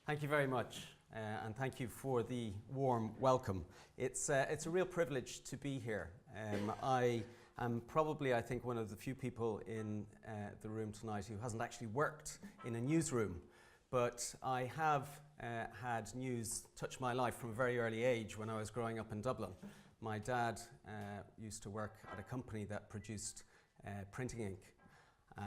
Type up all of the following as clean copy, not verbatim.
Thank you very much, and thank you for the warm welcome. It's a real privilege to be here. I am probably, I think, one of the few people in the room tonight who hasn't actually worked in a newsroom, but I have had news touch my life from a very early age when I was growing up in Dublin. My dad used to work at a company that produced printing ink.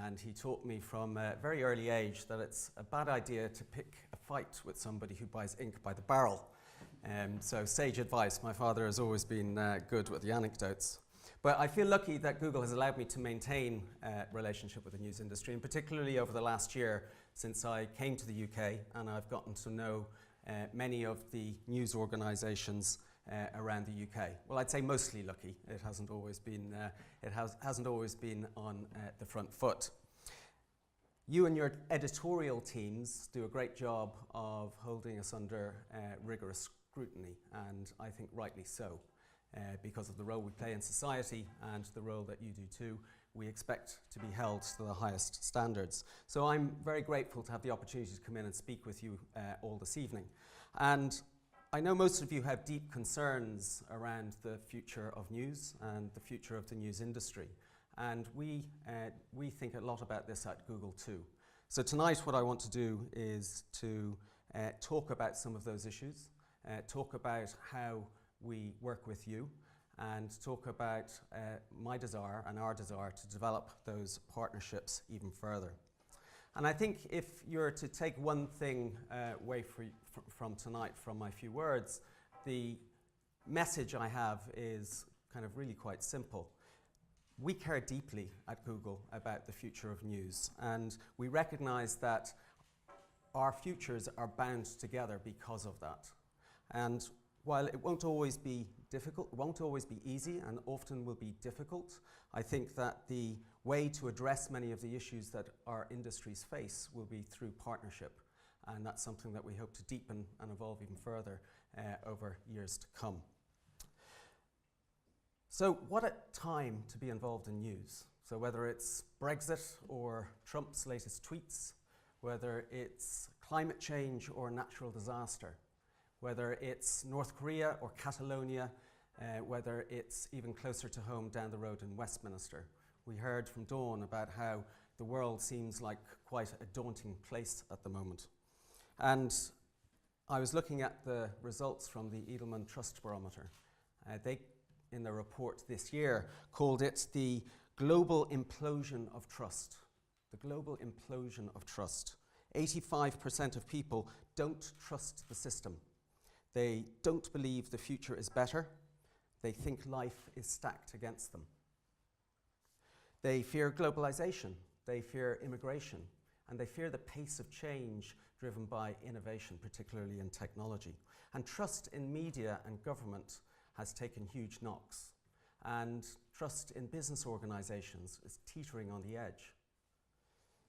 And he taught me from a very early age that it's a bad idea to pick a fight with somebody who buys ink by the barrel. So sage advice. My father has always been good with the anecdotes. But I feel lucky that Google has allowed me to maintain a relationship with the news industry, and particularly over the last year since I came to the UK and I've gotten to know many of the news organisations around the UK. Well, I'd say mostly lucky. It hasn't always been on the front foot. You and your editorial teams do a great job of holding us under rigorous scrutiny, and I think rightly so, because of the role we play in society and the role that you do too. We expect to be held to the highest standards. So I'm very grateful to have the opportunity to come in and speak with you all this evening. And I know most of you have deep concerns around the future of news and the future of the news industry. And we think a lot about this at Google too. So tonight what I want to do is to talk about some of those issues, talk about how we work with you, and talk about my desire and our desire to develop those partnerships even further. And I think if you're to take one thing away from tonight, from my few words, the message I have is kind of really quite simple. We care deeply at Google about the future of news, and we recognize that our futures are bound together because of that. And while it won't always be difficult, it won't always be easy, and often will be difficult, I think that the way to address many of the issues that our industries face will be through partnership. And that's something that we hope to deepen and evolve even further over years to come. So what a time to be involved in news. So whether it's Brexit or Trump's latest tweets, whether it's climate change or natural disaster, whether it's North Korea or Catalonia, whether it's even closer to home down the road in Westminster. We heard from Dawn about how the world seems like quite a daunting place at the moment. And I was looking at the results from the Edelman Trust Barometer. They, in their report this year, called it the global implosion of trust. The global implosion of trust. 85% of people don't trust the system. They don't believe the future is better. They think life is stacked against them. They fear globalization. They fear immigration. And they fear the pace of change driven by innovation, particularly in technology. And trust in media and government has taken huge knocks. And trust in business organizations is teetering on the edge.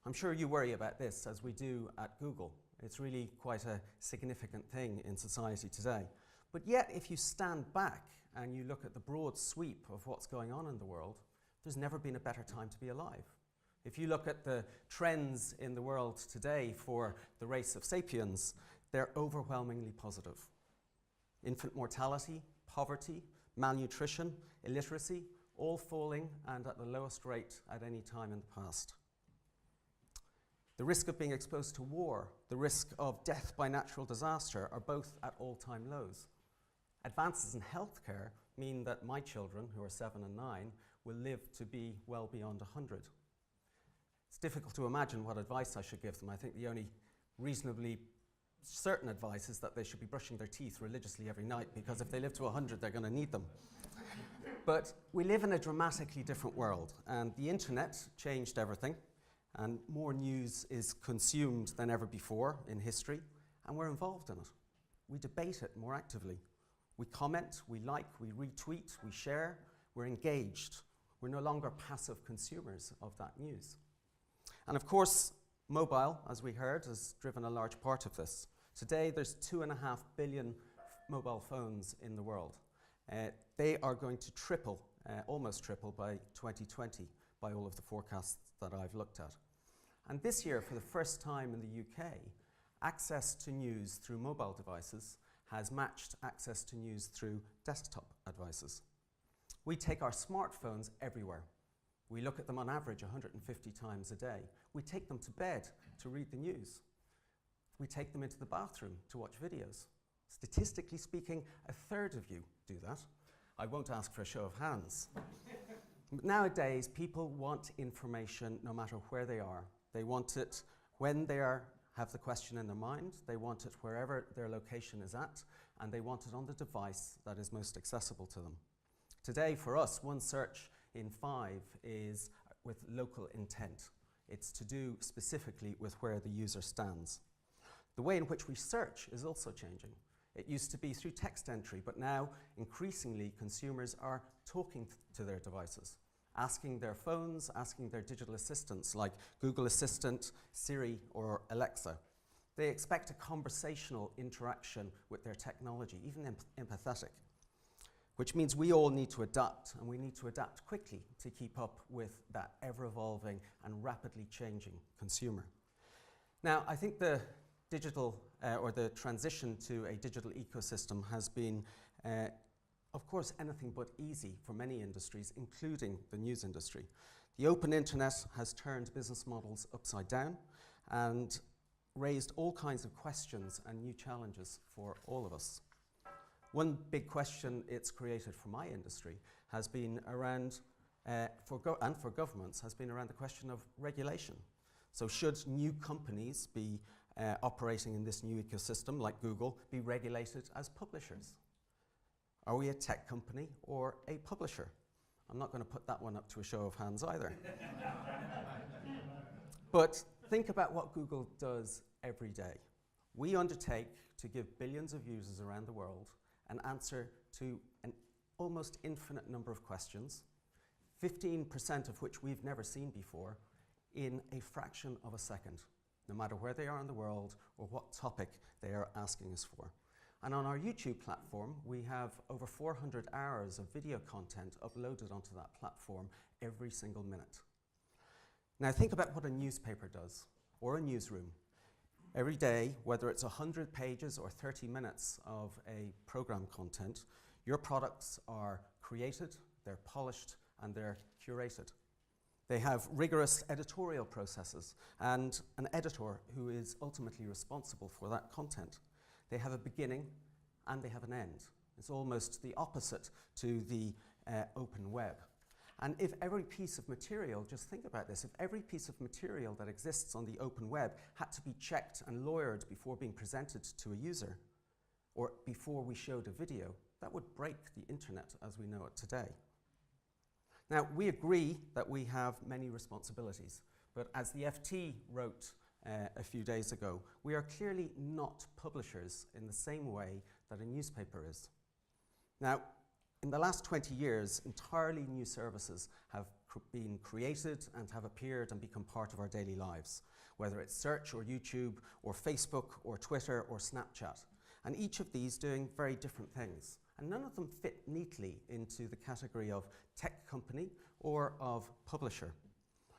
I'm sure you worry about this, as we do at Google. It's really quite a significant thing in society today. But yet, if you stand back and you look at the broad sweep of what's going on in the world, there's never been a better time to be alive. If you look at the trends in the world today for the race of sapiens, they're overwhelmingly positive. Infant mortality, poverty, malnutrition, illiteracy, all falling and at the lowest rate at any time in the past. The risk of being exposed to war, the risk of death by natural disaster are both at all-time lows. Advances in healthcare mean that my children, who are 7 and 9, will live to be well beyond 100. It's difficult to imagine what advice I should give them. I think the only reasonably certain advice is that they should be brushing their teeth religiously every night, because if they live to 100, they're going to need them. But we live in a dramatically different world, and the internet changed everything. And more news is consumed than ever before in history, and we're involved in it. We debate it more actively. We comment, we like, we retweet, we share, we're engaged. We're no longer passive consumers of that news. And of course, mobile, as we heard, has driven a large part of this. Today, there's 2.5 billion mobile phones in the world. They are going to triple, almost triple by 2020, by all of the forecasts that I've looked at. And this year, for the first time in the UK, Access to news through mobile devices has matched access to news through desktop devices. We take our smartphones everywhere. We look at them on average 150 times a day. We take them to bed to read the news. We take them into the bathroom to watch videos. Statistically speaking, a third of you do that. I won't ask for a show of hands. But nowadays, people want information no matter where they are. They want it when they have the question in their mind, they want it wherever their location is at, and they want it on the device that is most accessible to them. Today, for us, 1 search in 5 is with local intent. It's to do specifically with where the user stands. The way in which we search is also changing. It used to be through text entry, but now increasingly consumers are talking to their devices, asking their phones, asking their digital assistants like Google Assistant, Siri, or Alexa. They expect a conversational interaction with their technology, even empathetic, which means we all need to adapt, and we need to adapt quickly to keep up with that ever-evolving and rapidly changing consumer. Now, I think the digital or the transition to a digital ecosystem has been, of course, anything but easy for many industries, including the news industry. The open internet has turned business models upside down and raised all kinds of questions and new challenges for all of us. One big question it's created for my industry has been around, and for governments, has been around the question of regulation. So should new companies be operating in this new ecosystem, like Google, be regulated as publishers? Are we a tech company or a publisher? I'm not going to put that one up to a show of hands either. But think about what Google does every day. We undertake to give billions of users around the world an answer to an almost infinite number of questions, 15% of which we've never seen before, in a fraction of a second, no matter where they are in the world or what topic they are asking us for. And on our YouTube platform, we have over 400 hours of video content uploaded onto that platform every single minute. Now think about what a newspaper does, or a newsroom. Every day, whether it's 100 pages or 30 minutes of a program content, your products are created, they're polished, and they're curated. They have rigorous editorial processes and an editor who is ultimately responsible for that content. They have a beginning and they have an end. It's almost the opposite to the open web. And if every piece of material, just think about this, if every piece of material that exists on the open web had to be checked and lawyered before being presented to a user, or before we showed a video, that would break the internet as we know it today. Now, we agree that we have many responsibilities, but as the FT wrote a few days ago, we are clearly not publishers in the same way that a newspaper is. Now, in the last 20 years, entirely new services have been created and have appeared and become part of our daily lives, whether it's search or YouTube or Facebook or Twitter or Snapchat, and each of these doing very different things. And none of them fit neatly into the category of tech company or of publisher.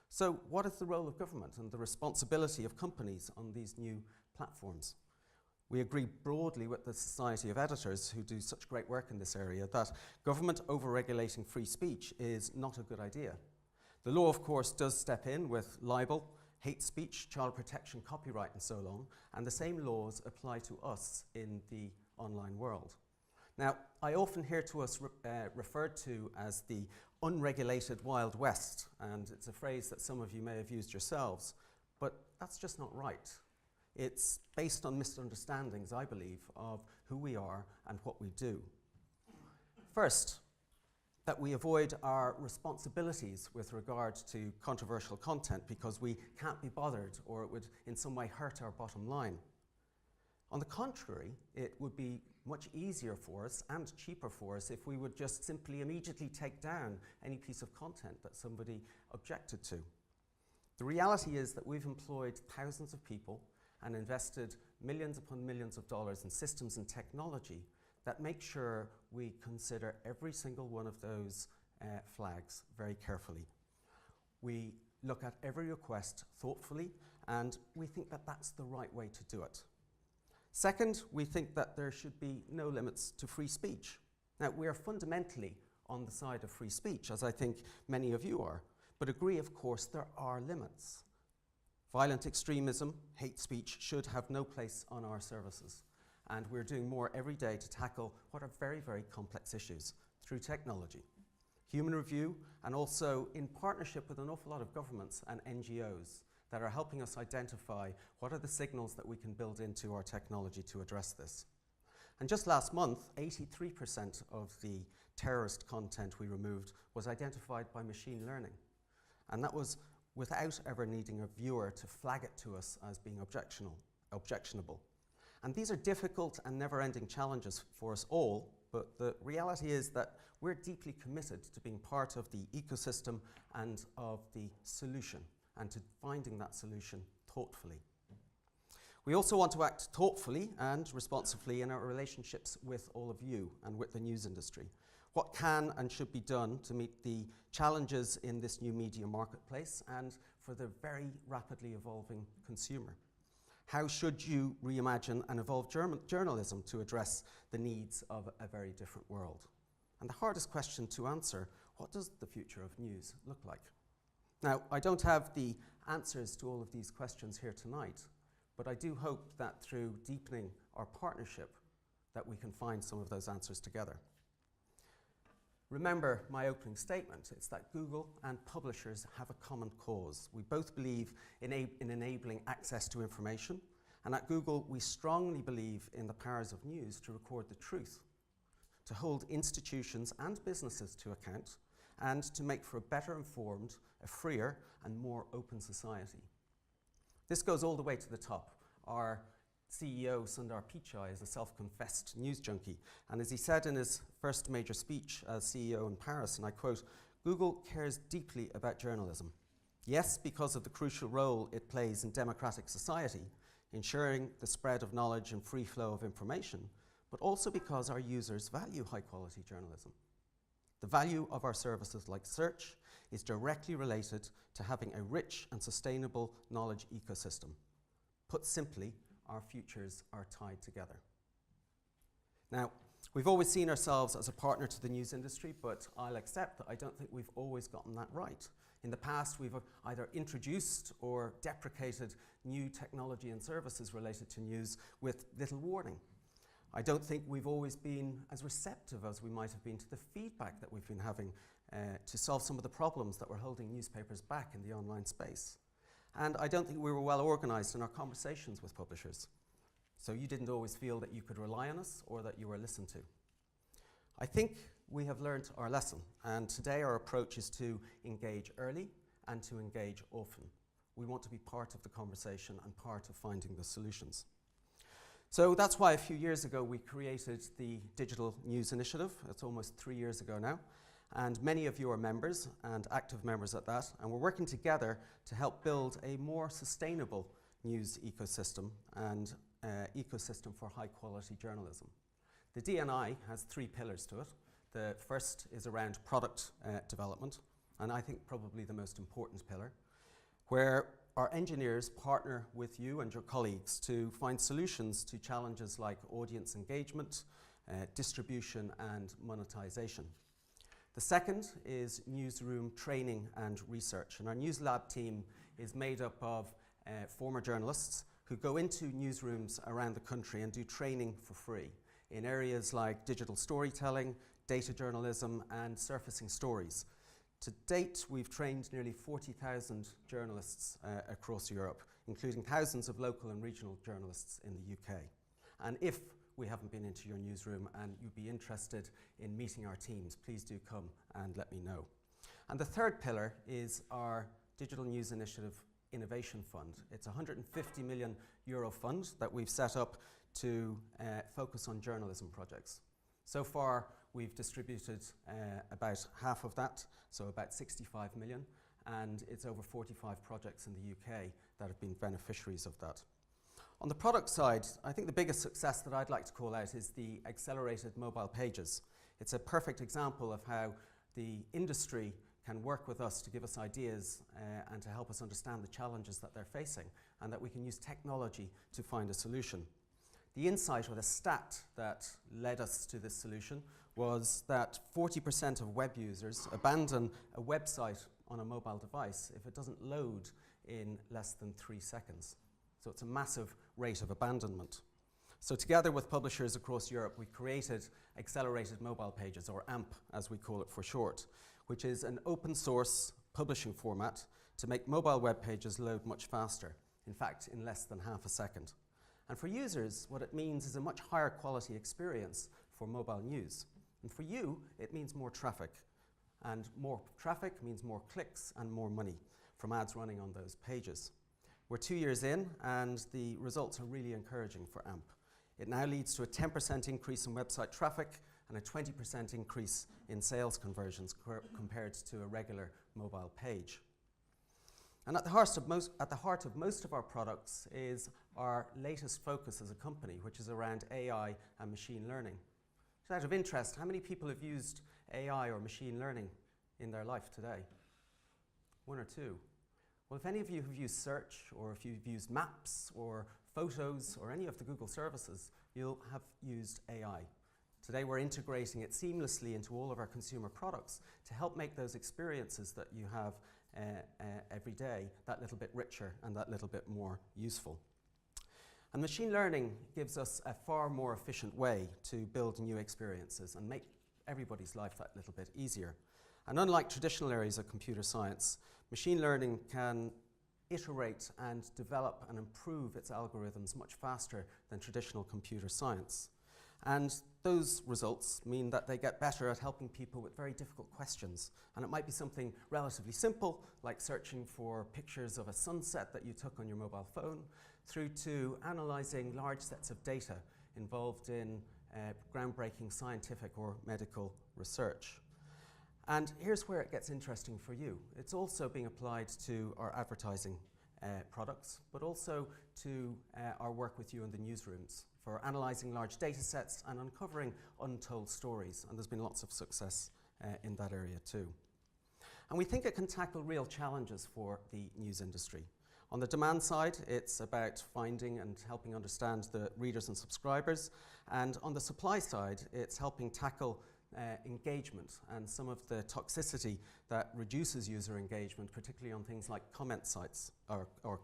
So what is the role of government and the responsibility of companies on these new platforms? We agree broadly with the Society of Editors, who do such great work in this area, that government over-regulating free speech is not a good idea. The law, of course, does step in with libel, hate speech, child protection, copyright, and so on, and the same laws apply to us in the online world. Now, I often hear to us referred to as the unregulated Wild West, and it's a phrase that some of you may have used yourselves, but that's just not right. It's based on misunderstandings, I believe, of who we are and what we do. First, that we avoid our responsibilities with regard to controversial content because we can't be bothered or it would in some way hurt our bottom line. On the contrary, it would be much easier for us and cheaper for us if we would just simply immediately take down any piece of content that somebody objected to. The reality is that we've employed thousands of people and invested millions upon millions of dollars in systems and technology that make sure we consider every single one of those flags very carefully. We look at every request thoughtfully, and we think that that's the right way to do it. Second, we think that there should be no limits to free speech. Now, we are fundamentally on the side of free speech, as I think many of you are, but agree, of course, there are limits. Violent extremism, hate speech should have no place on our services, and we're doing more every day to tackle what are very, very complex issues through technology. Human review, and also in partnership with an awful lot of governments and NGOs that are helping us identify what are the signals that we can build into our technology to address this. And just last month, 83% of the terrorist content we removed was identified by machine learning. And that was without ever needing a viewer to flag it to us as being objectionable. And these are difficult and never-ending challenges for us all, but the reality is that we're deeply committed to being part of the ecosystem and of the solution, and to finding that solution thoughtfully. We also want to act thoughtfully and responsibly in our relationships with all of you and with the news industry. What can and should be done to meet the challenges in this new media marketplace and for the very rapidly evolving consumer? How should you reimagine and evolve journalism to address the needs of a very different world? And the hardest question to answer, what does the future of news look like? Now, I don't have the answers to all of these questions here tonight, but I do hope that through deepening our partnership that we can find some of those answers together. Remember my opening statement, it's that Google and publishers have a common cause. We both believe in enabling access to information, and at Google we strongly believe in the powers of news to record the truth, to hold institutions and businesses to account, and to make for a better informed, a freer and more open society. This goes all the way to the top. Our CEO, Sundar Pichai, is a self-confessed news junkie, and as he said in his first major speech as CEO in Paris, and I quote, "Google cares deeply about journalism. Yes, because of the crucial role it plays in democratic society, ensuring the spread of knowledge and free flow of information, but also because our users value high-quality journalism. The value of our services like search is directly related to having a rich and sustainable knowledge ecosystem. Put simply, our futures are tied together." Now, we've always seen ourselves as a partner to the news industry, but I'll accept that I don't think we've always gotten that right. In the past, we've either introduced or deprecated new technology and services related to news with little warning. I don't think we've always been as receptive as we might have been to the feedback that we've been having to solve some of the problems that were holding newspapers back in the online space. And I don't think we were well organized in our conversations with publishers. So you didn't always feel that you could rely on us or that you were listened to. I think we have learned our lesson, and today our approach is to engage early and to engage often. We want to be part of the conversation and part of finding the solutions. So that's why a few years ago we created the Digital News Initiative. It's almost 3 years ago now. And many of you are members, and active members at that, and we're working together to help build a more sustainable news ecosystem and ecosystem for high-quality journalism. The DNI has 3 pillars to it. The first is around product development, and I think probably the most important pillar, where our engineers partner with you and your colleagues to find solutions to challenges like audience engagement, distribution, and monetization. The second is newsroom training and research, and our News Lab team is made up of former journalists who go into newsrooms around the country and do training for free in areas like digital storytelling, data journalism, and surfacing stories. To date, we've trained nearly 40,000 journalists across Europe, including thousands of local and regional journalists in the UK. And if we haven't been into your newsroom and you'd be interested in meeting our teams, please do come and let me know. And the third pillar is our Digital News Initiative Innovation Fund. It's a €150 million fund that we've set up to focus on journalism projects. So far, we've distributed about half of that, so about 65 million, and it's over 45 projects in the UK that have been beneficiaries of that. On the product side, I think the biggest success that I'd like to call out is the accelerated mobile pages. It's a perfect example of how the industry can work with us to give us ideas and to help us understand the challenges that they're facing, and that we can use technology to find a solution. The insight or the stat that led us to this solution was that 40% of web users abandon a website on a mobile device if it doesn't load in less than 3 seconds. So it's a massive rate of abandonment. So together with publishers across Europe, we created Accelerated Mobile Pages, or AMP as we call it for short, which is an open source publishing format to make mobile web pages load much faster, in fact in less than half a second. And for users, what it means is a much higher quality experience for mobile news. And for you, it means more traffic. And more traffic means more clicks and more money from ads running on those pages. We're 2 years in, and the results are really encouraging for AMP. It now leads to a 10% increase in website traffic and a 20% increase in sales conversions compared to a regular mobile page. And at the heart of most of our products is our latest focus as a company, which is around AI and machine learning. Just out of interest, how many people have used AI or machine learning in their life today? 1 or 2. Well, if any of you have used search, or if you've used maps or photos or any of the Google services, you'll have used AI. Today we're integrating it seamlessly into all of our consumer products to help make those experiences that you have every day that little bit richer and that little bit more useful. And machine learning gives us a far more efficient way to build new experiences and make everybody's life that little bit easier. And unlike traditional areas of computer science, machine learning can iterate and develop and improve its algorithms much faster than traditional computer science. And those results mean that they get better at helping people with very difficult questions. And it might be something relatively simple, like searching for pictures of a sunset that you took on your mobile phone, through to analyzing large sets of data involved in groundbreaking scientific or medical research. And here's where it gets interesting for you. It's also being applied to our advertising products, but also to our work with you in the newsrooms for analysing large data sets and uncovering untold stories. And there's been lots of success in that area too. And we think it can tackle real challenges for the news industry. On the demand side, it's about finding and helping understand the readers and subscribers. And on the supply side, it's helping tackle engagement and some of the toxicity that reduces user engagement, particularly on things like comment sites or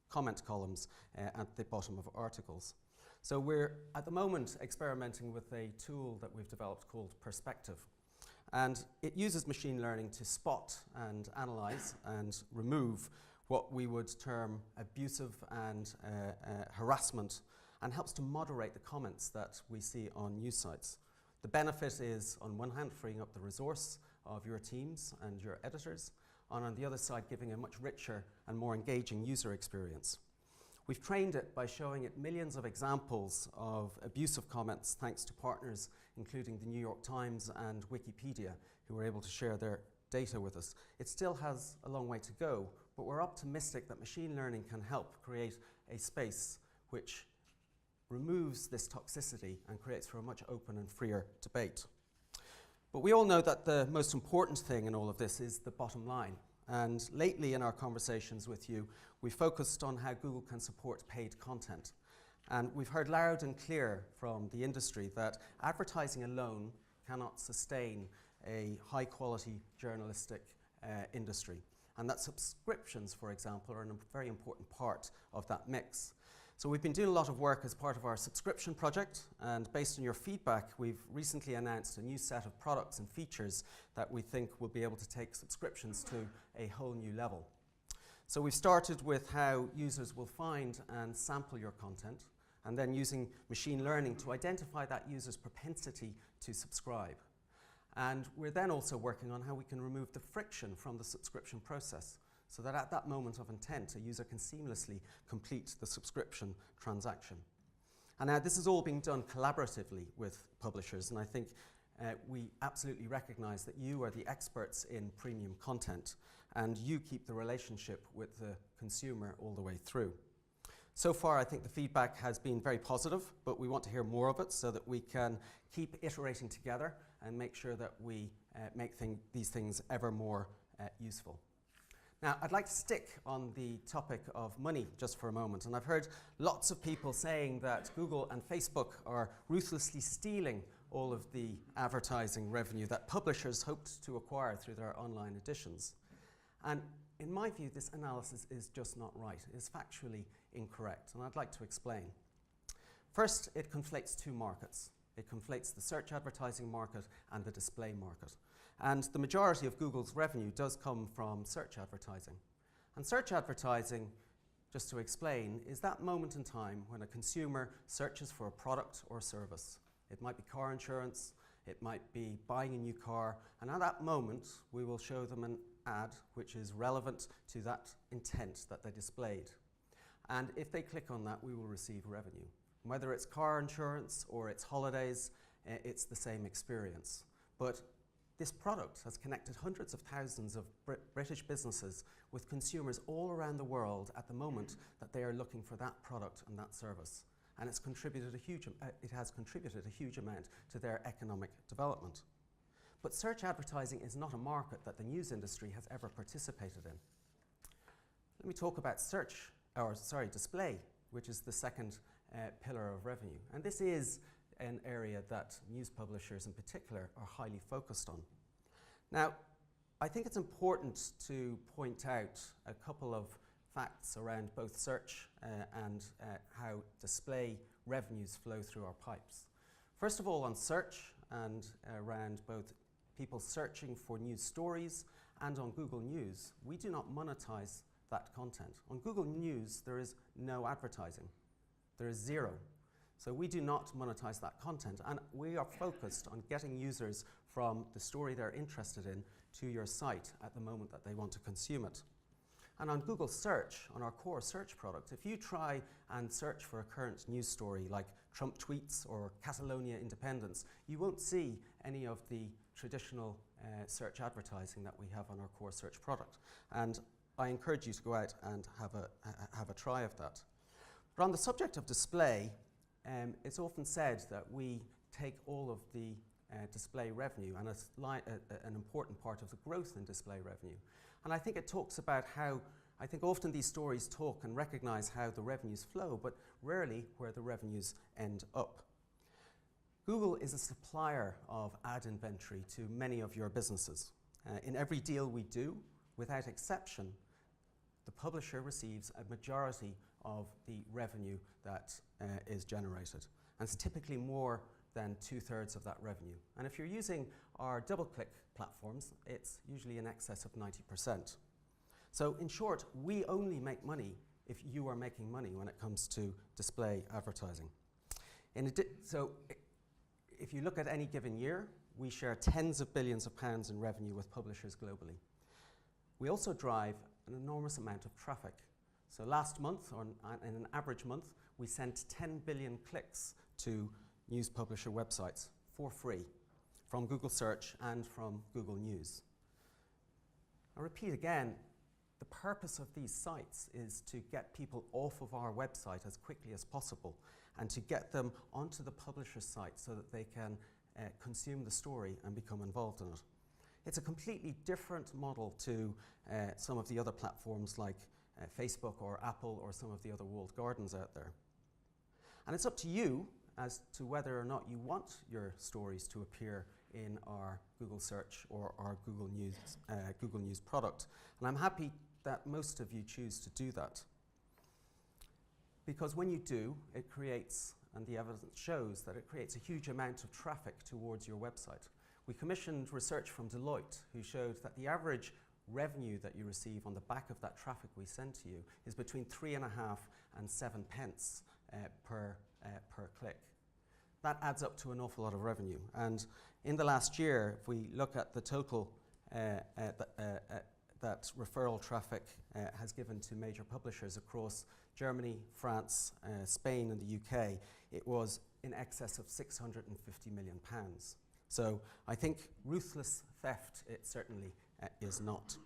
comment columns at the bottom of articles. So we're at the moment experimenting with a tool that we've developed called Perspective. And it uses machine learning to spot and analyze and remove what we would term abusive and harassment, and helps to moderate the comments that we see on news sites. The benefit is, on one hand, freeing up the resource of your teams and your editors, and on the other side, giving a much richer and more engaging user experience. We've trained it by showing it millions of examples of abusive comments thanks to partners including the New York Times and Wikipedia, who were able to share their data with us. It still has a long way to go, but we're optimistic that machine learning can help create a space which removes this toxicity and creates for a much open and freer debate. But we all know that the most important thing in all of this is the bottom line. And lately in our conversations with you, we focused on how Google can support paid content. And we've heard loud and clear from the industry that advertising alone cannot sustain a high quality journalistic industry. And that subscriptions, for example, are a very important part of that mix. So we've been doing a lot of work as part of our subscription project, and based on your feedback, we've recently announced a new set of products and features that we think will be able to take subscriptions to a whole new level. So we've started with how users will find and sample your content, and then using machine learning to identify that user's propensity to subscribe. And we're then also working on how we can remove the friction from the subscription process, so that at that moment of intent, a user can seamlessly complete the subscription transaction. And now this is all being done collaboratively with publishers, and I think we absolutely recognize that you are the experts in premium content, and you keep the relationship with the consumer all the way through. So far, I think the feedback has been very positive, but we want to hear more of it so that we can keep iterating together and make sure that we make these things ever more useful. Now, I'd like to stick on the topic of money just for a moment. And I've heard lots of people saying that Google and Facebook are ruthlessly stealing all of the advertising revenue that publishers hoped to acquire through their online editions. And in my view, this analysis is just not right. It is factually incorrect, and I'd like to explain. First, it conflates two markets. It conflates the search advertising market and the display market. And the majority of Google's revenue does come from search advertising. And search advertising, just to explain, is that moment in time when a consumer searches for a product or service. It might be car insurance, it might be buying a new car, and at that moment we will show them an ad which is relevant to that intent that they displayed. And if they click on that, we will receive revenue. Whether it's car insurance or it's holidays, it's the same experience. But this product has connected hundreds of thousands of British businesses with consumers all around the world at the moment that they are looking for that product and that service. And it has contributed a huge amount to their economic development. But search advertising is not a market that the news industry has ever participated in. Let me talk about display, which is the second pillar of revenue. And this is an area that news publishers in particular are highly focused on. Now, I think it's important to point out a couple of facts around both search and how display revenues flow through our pipes. First of all, on search and around both people searching for news stories and on Google News, we do not monetize that content. On Google News, there is no advertising. There is zero. So we do not monetize that content, and we are focused on getting users from the story they're interested in to your site at the moment that they want to consume it. And on Google Search, on our core search product, if you try and search for a current news story like Trump tweets or Catalonia independence, you won't see any of the traditional search advertising that we have on our core search product. And I encourage you to go out and have a try of that. But on the subject of display, it's often said that we take all of the display revenue, and it's an important part of the growth in display revenue. And I think it talks about how, I think often these stories talk and recognize how the revenues flow, but rarely where the revenues end up. Google is a supplier of ad inventory to many of your businesses. In every deal we do, without exception, the publisher receives a majority of the revenue that is generated. And it's typically more than 2/3 of that revenue. And if you're using our double-click platforms, it's usually in excess of 90%. So in short, we only make money if you are making money when it comes to display advertising. So if you look at any given year, we share tens of billions of pounds in revenue with publishers globally. We also drive an enormous amount of traffic. So last month, in an average month, we sent 10 billion clicks to news publisher websites for free from Google Search and from Google News. I'll repeat again, the purpose of these sites is to get people off of our website as quickly as possible and to get them onto the publisher's site so that they can consume the story and become involved in it. It's a completely different model to some of the other platforms like Facebook or Apple or some of the other walled gardens out there. And it's up to you as to whether or not you want your stories to appear in our Google Search or our Google News product. And I'm happy that most of you choose to do that. Because when you do, it creates, and the evidence shows that it creates a huge amount of traffic towards your website. We commissioned research from Deloitte who showed that the average revenue that you receive on the back of that traffic we send to you is between 3.5 and 7 pence per click. That adds up to an awful lot of revenue. And in the last year, if we look at the total that referral traffic has given to major publishers across Germany, France, Spain and the UK, it was in excess of £650 million. So I think ruthless theft it certainly is not.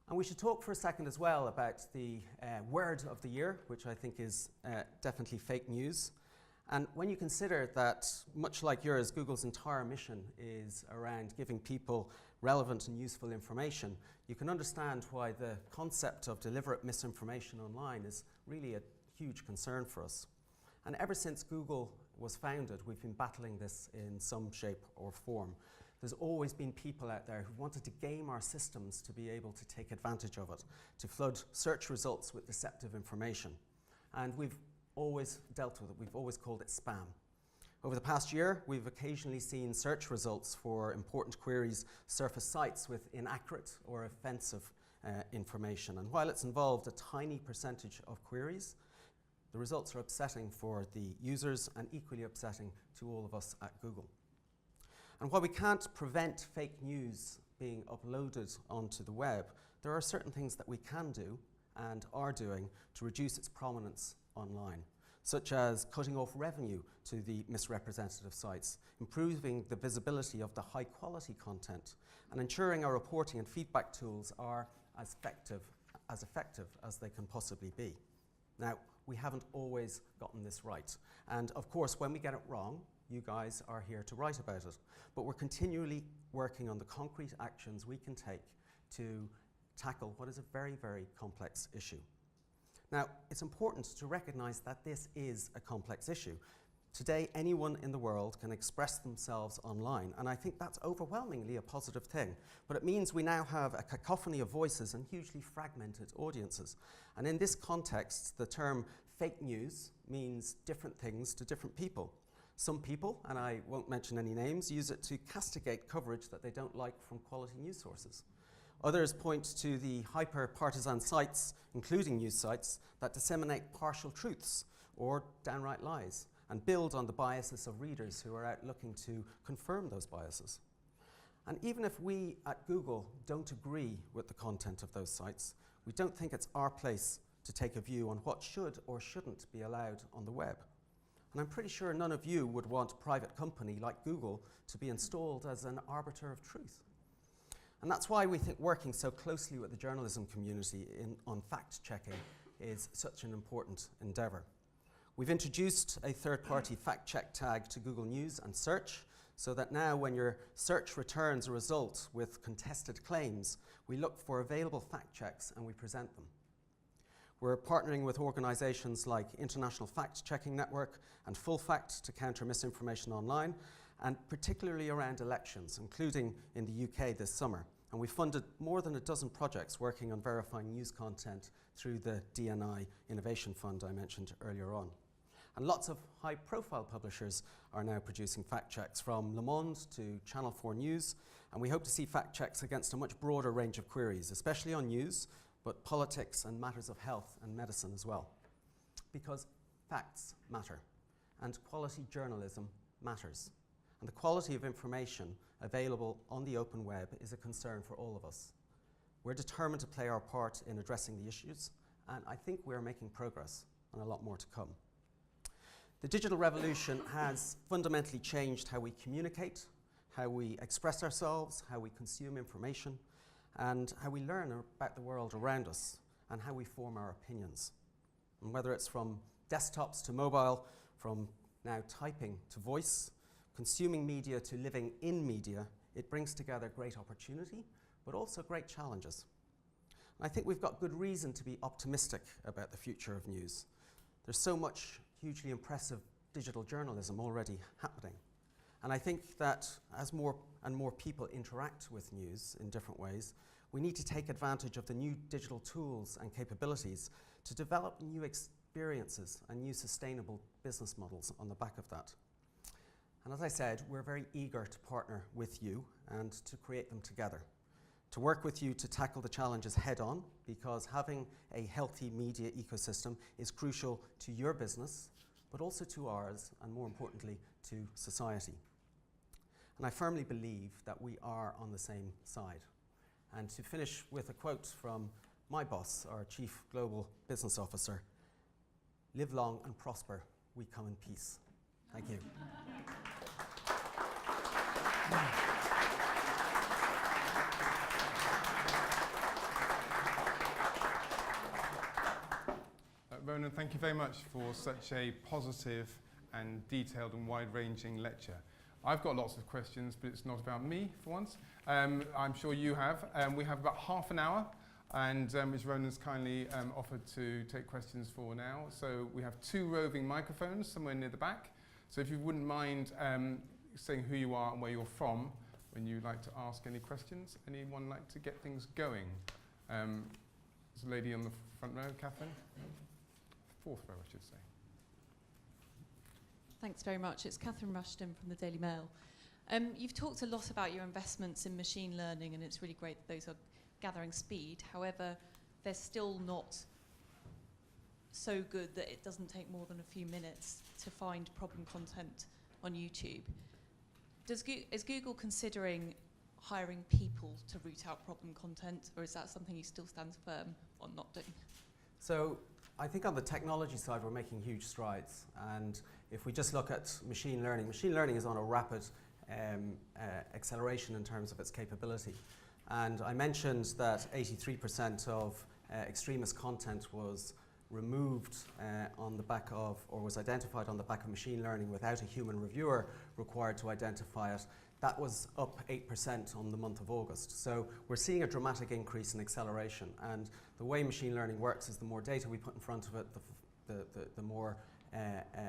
And we should talk for a second as well about the word of the year, which I think is definitely fake news. And when you consider that, much like yours, Google's entire mission is around giving people relevant and useful information, you can understand why the concept of deliberate misinformation online is really a huge concern for us. And ever since Google was founded, we've been battling this in some shape or form. There's always been people out there who wanted to game our systems to be able to take advantage of it, to flood search results with deceptive information. And we've always dealt with it. We've always called it spam. Over the past year, we've occasionally seen search results for important queries surface sites with inaccurate or offensive information. And while it's involved a tiny percentage of queries, the results are upsetting for the users and equally upsetting to all of us at Google. And while we can't prevent fake news being uploaded onto the web, there are certain things that we can do and are doing to reduce its prominence online, such as cutting off revenue to the misrepresentative sites, improving the visibility of the high-quality content, and ensuring our reporting and feedback tools are as effective as they can possibly be. Now, we haven't always gotten this right. And of course, when we get it wrong, you guys are here to write about it. But we're continually working on the concrete actions we can take to tackle what is a very, very complex issue. Now, it's important to recognize that this is a complex issue. Today, anyone in the world can express themselves online, and I think that's overwhelmingly a positive thing. But it means we now have a cacophony of voices and hugely fragmented audiences. And in this context, the term fake news means different things to different people. Some people, and I won't mention any names, use it to castigate coverage that they don't like from quality news sources. Others point to the hyper-partisan sites, including news sites, that disseminate partial truths or downright lies, and build on the biases of readers who are out looking to confirm those biases. And even if we at Google don't agree with the content of those sites, we don't think it's our place to take a view on what should or shouldn't be allowed on the web. And I'm pretty sure none of you would want a private company like Google to be installed as an arbiter of truth. And that's why we think working so closely with the journalism community on fact-checking is such an important endeavor. We've introduced a third-party fact-check tag to Google News and Search, so that now when your search returns a result with contested claims, we look for available fact checks and we present them. We're partnering with organizations like International Fact-Checking Network and Full Fact to counter misinformation online, and particularly around elections, including in the UK this summer. And we funded more than a dozen projects working on verifying news content through the D&I Innovation Fund I mentioned earlier on. And lots of high-profile publishers are now producing fact checks, from Le Monde to Channel 4 News, and we hope to see fact checks against a much broader range of queries, especially on news, but politics and matters of health and medicine as well. Because facts matter, and quality journalism matters. And the quality of information available on the open web is a concern for all of us. We're determined to play our part in addressing the issues, and I think we're making progress, and a lot more to come. The digital revolution has fundamentally changed how we communicate, how we express ourselves, how we consume information, and how we learn about the world around us, and how we form our opinions. And whether it's from desktops to mobile, from now typing to voice, consuming media to living in media, it brings together great opportunity, but also great challenges. And I think we've got good reason to be optimistic about the future of news. There's so much hugely impressive digital journalism already happening. And I think that as more and more people interact with news in different ways, we need to take advantage of the new digital tools and capabilities to develop new experiences and new sustainable business models on the back of that. And as I said, we're very eager to partner with you and to create them together, to work with you to tackle the challenges head on, because having a healthy media ecosystem is crucial to your business, but also to ours, and more importantly, to society. And I firmly believe that we are on the same side. And to finish with a quote from my boss, our Chief Global Business Officer, "Live long and prosper, we come in peace." Thank you. Ronan, thank you very much for such a positive and detailed and wide-ranging lecture. I've got lots of questions, but it's not about me for once. I'm sure you have. We have about half an hour, and Ms. Ronan's kindly offered to take questions for now. So we have 2 roving microphones somewhere near the back. So if you wouldn't mind saying who you are and where you're from when you like to ask any questions. Anyone like to get things going? There's a lady on the front row, Catherine. 4th row, I should say. Thanks very much. It's Catherine Rushton from the Daily Mail. You've talked a lot about your investments in machine learning, and it's really great that those are gathering speed. However, they're still not so good that it doesn't take more than a few minutes to find problem content on YouTube. Is Google considering hiring people to root out problem content, or is that something you still stand firm on not doing? So I think on the technology side, we're making huge strides. And if we just look at machine learning is on a rapid acceleration in terms of its capability. And I mentioned that 83% of extremist content was removed on the back of, or was identified on the back of machine learning without a human reviewer required to identify it. That was up 8% on the month of August. So we're seeing a dramatic increase in acceleration. And the way machine learning works is the more data we put in front of it, the more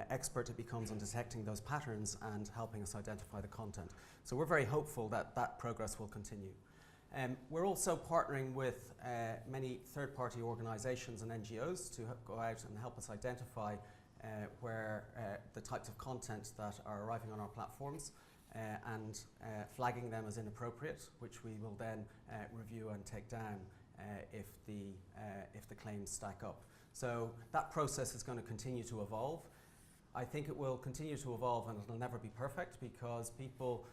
expert it becomes on detecting those patterns and helping us identify the content. So we're very hopeful that that progress will continue. We're also partnering with many third-party organizations and NGOs to go out and help us identify where the types of content that are arriving on our platforms and flagging them as inappropriate, which we will then review and take down if the claims stack up. So that process is going to continue to evolve. I think it will continue to evolve, and it'll never be perfect because people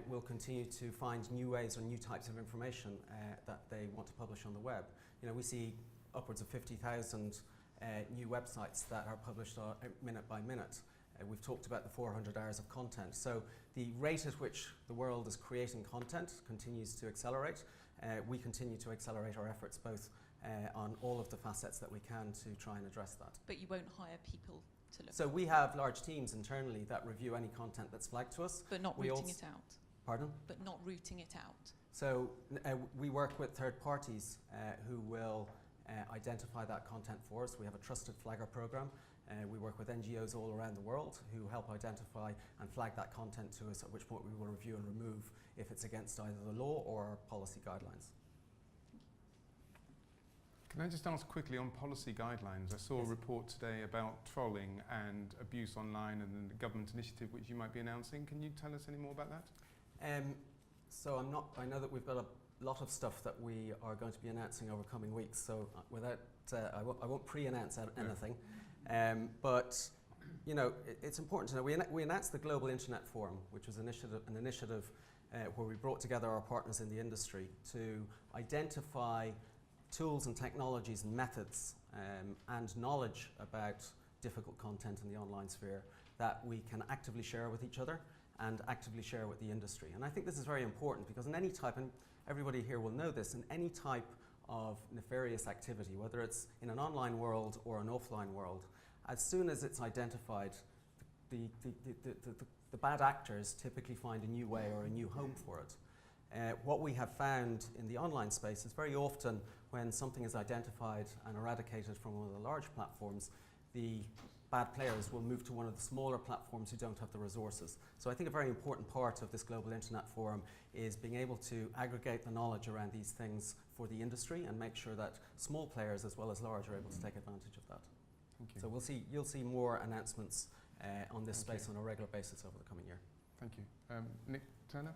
will continue to find new ways or new types of information that they want to publish on the web. You know, we see upwards of 50,000 new websites that are published minute by minute. We've talked about the 400 hours of content. So the rate at which the world is creating content continues to accelerate. We continue to accelerate our efforts both on all of the facets that we can to try and address that. But you won't hire people to look? So we have large teams internally that review any content that's flagged to us. But not rooting it out? Pardon? But not rooting it out? So we work with third parties who will identify that content for us. We have a trusted flagger program. We work with NGOs all around the world who help identify and flag that content to us, at which point we will review and remove if it's against either the law or our policy guidelines. Can I just ask quickly on policy guidelines? I saw a report today about trolling and abuse online and the government initiative which you might be announcing. Can you tell us any more about that? So I know that we've got a lot of stuff that we are going to be announcing over coming weeks, so without, I won't pre-announce anything. But you know, it's important to know, we announced the Global Internet Forum, which was an initiative where we brought together our partners in the industry to identify tools and technologies and methods and knowledge about difficult content in the online sphere that we can actively share with each other and actively share with the industry. And I think this is very important because in any type, and everybody here will know this, in any type of nefarious activity, whether it's in an online world or an offline world, as soon as it's identified, the bad actors typically find a new way or a new home for it. What we have found in the online space is very often when something is identified and eradicated from one of the large platforms, the bad players will move to one of the smaller platforms who don't have the resources. So I think a very important part of this Global Internet Forum is being able to aggregate the knowledge around these things for the industry and make sure that small players as well as large are able to take advantage of that. Thank you. So you'll see more announcements on this space on a regular basis over the coming year. Thank you. Nick Turner?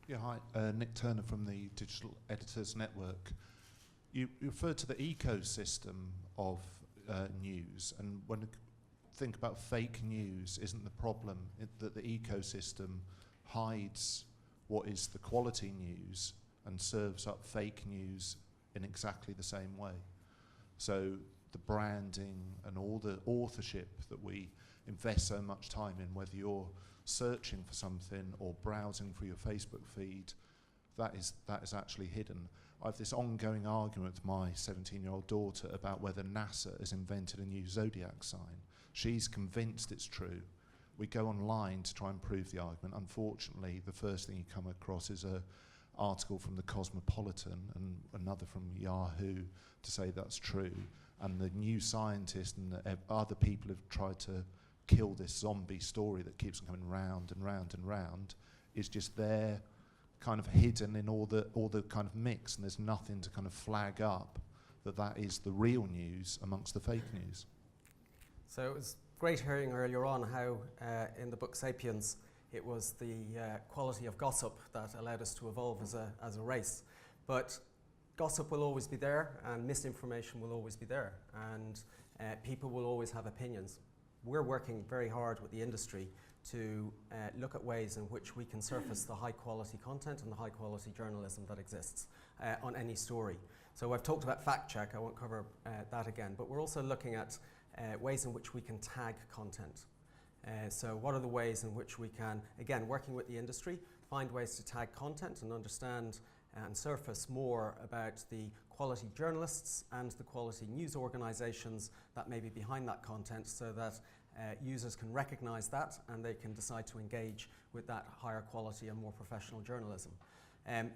Yeah, hi. Nick Turner from the Digital Editors Network. You referred to the ecosystem of news, and when you think about fake news, isn't the problem that the ecosystem hides what is the quality news and serves up fake news in exactly the same way? So the branding and all the authorship that we invest so much time in, whether you're searching for something or browsing through your Facebook feed, that is actually hidden. I have this ongoing argument with my 17-year-old daughter about whether NASA has invented a new zodiac sign. She's convinced it's true, we go online to try and prove the argument. Unfortunately, the first thing you come across is a article from the Cosmopolitan and another from Yahoo to say that's true. And the New Scientist and the other people have tried to kill this zombie story that keeps on coming round and round and round. Is just there, kind of hidden in all the kind of mix, and there's nothing to kind of flag up that is the real news amongst the fake news. So it was great hearing earlier on how in the book *Sapiens* it was the quality of gossip that allowed us to evolve as a race. But gossip will always be there, and misinformation will always be there, and people will always have opinions. We're working very hard with the industry to look at ways in which we can surface the high quality content and the high quality journalism that exists on any story. So I've talked about fact check, I won't cover that again, but we're also looking at ways in which we can tag content. So what are the ways in which we can, again, working with the industry, find ways to tag content and understand and surface more about the quality journalists and the quality news organizations that may be behind that content, so that users can recognize that and they can decide to engage with that higher quality and more professional journalism.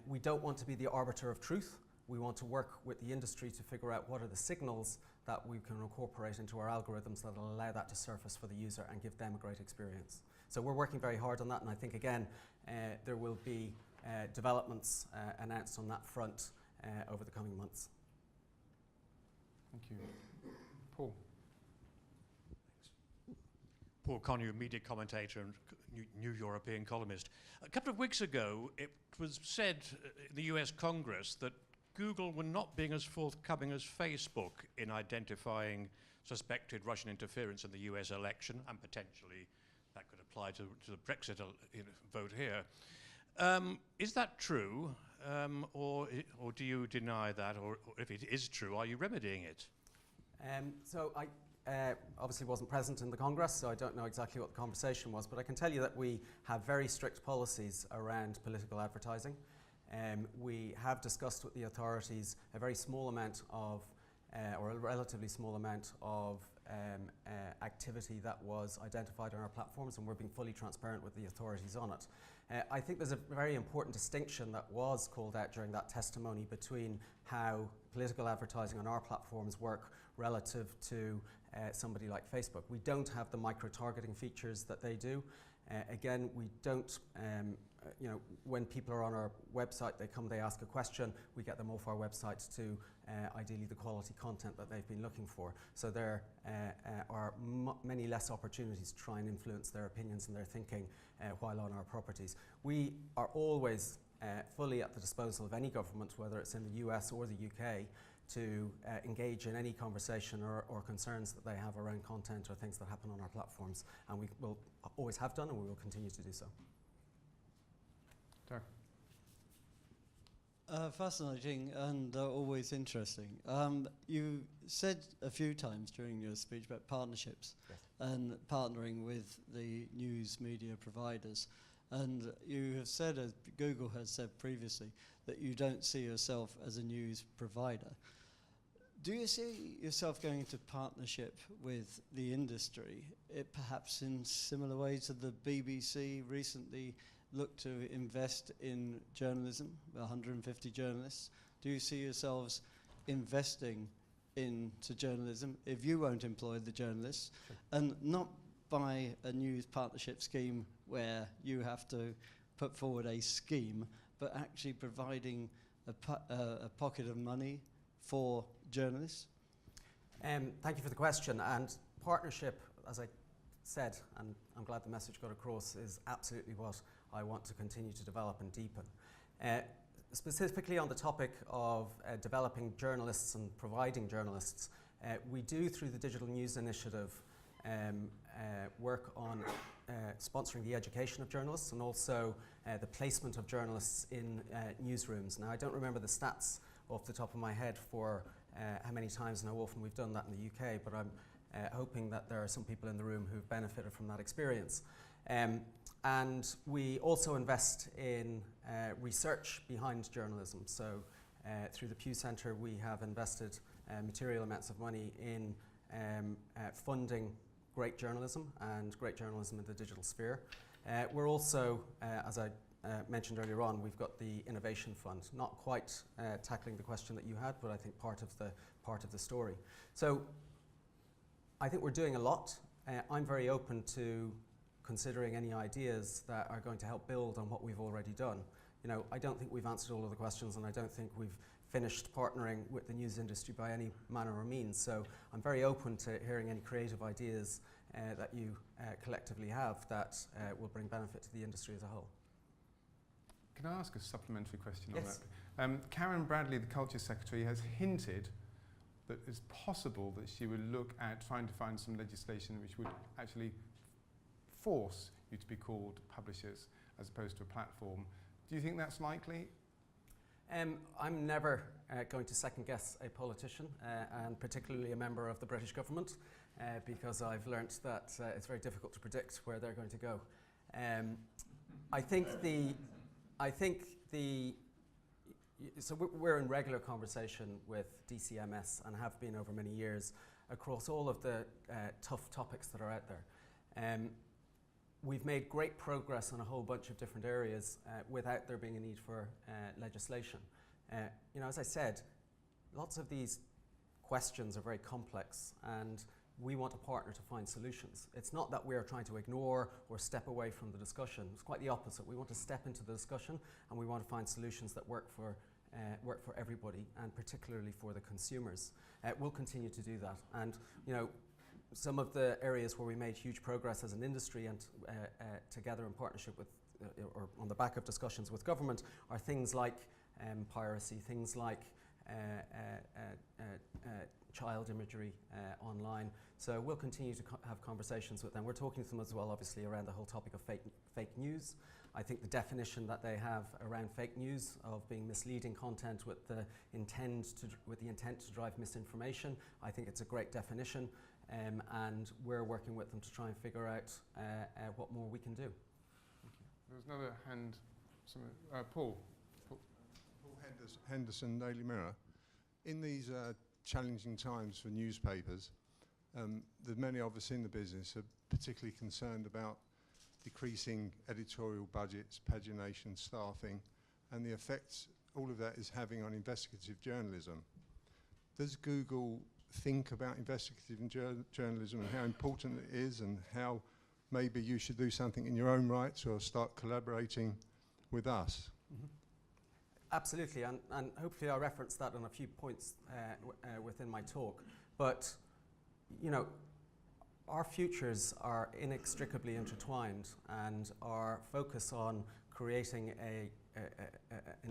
We don't want to be the arbiter of truth. We want to work with the industry to figure out what are the signals that we can incorporate into our algorithms that will allow that to surface for the user and give them a great experience. So we're working very hard on that, and I think again there will be developments announced on that front over the coming months. Thank you. Paul. Paul Connew, media commentator and New European columnist. A couple of weeks ago, it was said in the US Congress that Google were not being as forthcoming as Facebook in identifying suspected Russian interference in the US election, and potentially that could apply to the Brexit vote here. Is that true, or do you deny that, or if it is true, are you remedying it? So I obviously wasn't present in the Congress, so I don't know exactly what the conversation was, but I can tell you that we have very strict policies around political advertising. We have discussed with the authorities a very small amount of, or a relatively small amount of activity that was identified on our platforms, and we're being fully transparent with the authorities on it. I think there's a very important distinction that was called out during that testimony between how political advertising on our platforms work relative to somebody like Facebook. We don't have the micro-targeting features that they do. Again, we don't, when people are on our website, they come, they ask a question, we get them off our website to ideally the quality content that they've been looking for. So there are many less opportunities to try and influence their opinions and their thinking while on our properties. We are always fully at the disposal of any government, whether it's in the US or the UK, to engage in any conversation or concerns that they have around content or things that happen on our platforms. And we will always have done, and we will continue to do so. Fascinating and always interesting. You said a few times during your speech about partnerships. Yes. And partnering with the news media providers. And you have said, as Google has said previously, that you don't see yourself as a news provider. Do you see yourself going into partnership with the industry, perhaps in similar ways to the BBC recently looked to invest in journalism, 150 journalists? Do you see yourselves investing into journalism if you won't employ the journalists? Sure. And not by a news partnership scheme where you have to put forward a scheme, but actually providing a pocket of money for journalists? Thank you for the question. And partnership, as I said, and I'm glad the message got across, is absolutely what I want to continue to develop and deepen. Specifically on the topic of developing journalists and providing journalists, we do, through the Digital News Initiative, work on sponsoring the education of journalists and also the placement of journalists in newsrooms. Now, I don't remember the stats off the top of my head for how many times and how often we've done that in the UK, but I'm hoping that there are some people in the room who've benefited from that experience. And we also invest in research behind journalism. So through the Pew Centre, we have invested material amounts of money in funding great journalism and great journalism in the digital sphere. We're also, as I mentioned earlier on, we've got the Innovation Fund, not quite tackling the question that you had, but I think part of the story. So I think we're doing a lot. I'm very open to considering any ideas that are going to help build on what we've already done. You know, I don't think we've answered all of the questions, and I don't think we've finished partnering with the news industry by any manner or means. So I'm very open to hearing any creative ideas that you collectively have that will bring benefit to the industry as a whole. Can I ask a supplementary question Yes. on that? Karen Bradley, the Culture Secretary, has hinted that it's possible that she would look at trying to find some legislation which would actually force you to be called publishers as opposed to a platform. Do you think that's likely? I'm never going to second guess a politician, and particularly a member of the British government, because I've learnt that it's very difficult to predict where they're going to go. So we're in regular conversation with DCMS and have been over many years across all of the tough topics that are out there. We've made great progress on a whole bunch of different areas without there being a need for legislation. You know, as I said, lots of these questions are very complex, and we want a partner to find solutions. It's not that we're trying to ignore or step away from the discussion. It's quite the opposite. We want to step into the discussion, and we want to find solutions that work for everybody, and particularly for the consumers. We'll continue to do that. And you know, some of the areas where we made huge progress as an industry and together in partnership with, or on the back of discussions with government, are things like piracy, things like child imagery online. So we'll continue to have conversations with them. We're talking to them as well, obviously, around the whole topic of fake news. I think the definition that they have around fake news of being misleading content with the intent to drive misinformation, I think it's a great definition. And we're working with them to try and figure out what more we can do. Thank you. There's another hand. Paul. Paul Henderson, Daily Mirror. In these challenging times for newspapers, the many of us in the business are particularly concerned about decreasing editorial budgets, pagination, staffing, and the effects all of that is having on investigative journalism. Does Google think about investigative journalism and how important it is, and how maybe you should do something in your own rights or start collaborating with us? Mm-hmm. Absolutely, and hopefully I'll reference that on a few points within my talk. But, you know, our futures are inextricably intertwined, and our focus on creating an